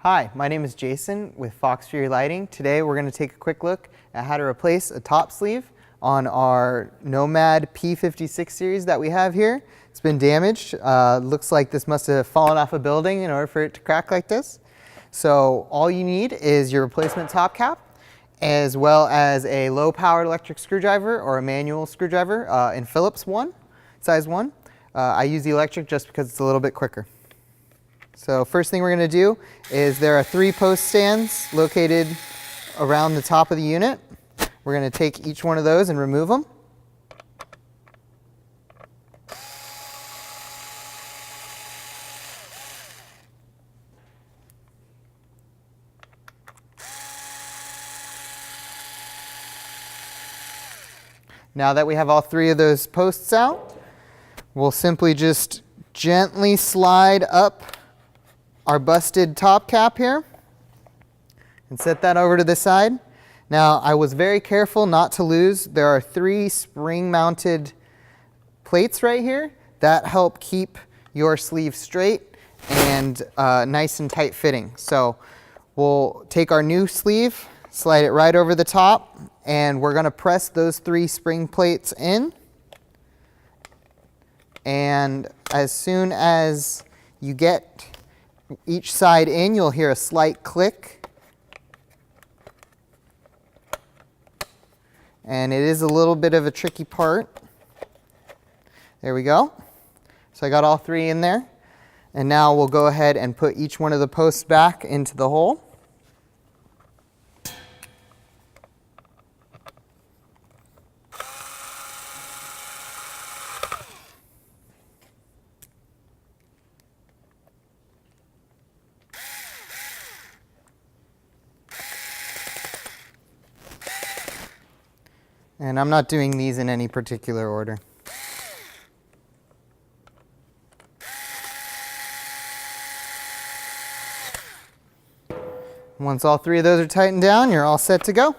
Hi, my name is Jason with FoxFury Lighting. Today we're going to take a quick look at how to replace a top sleeve on our Nomad P56 series that we have here. It's been damaged. Looks like this must have fallen off a building in order for it to crack like this. So all you need is your replacement top cap, as well as a low-powered electric screwdriver or a manual screwdriver in Phillips size 1. I use the electric just because it's a little bit quicker. So first thing we're going to do is there are 3 post stands located around the top of the unit. We're going to take each one of those and remove them. Now that we have all 3 of those posts out, we'll simply just gently slide up our busted top cap here and set that over to the side. Now I was very careful not to lose. There are 3 spring mounted plates right here that help keep your sleeve straight and nice and tight fitting. So we'll take our new sleeve, slide it right over the top, and we're going to press those 3 spring plates in. And as soon as you get each side in, you'll hear a slight click. And it is a little bit of a tricky part. There we go. So I got all 3 in there. And now we'll go ahead and put each one of the posts back into the hole. And I'm not doing these in any particular order. Once all 3 of those are tightened down, you're all set to go.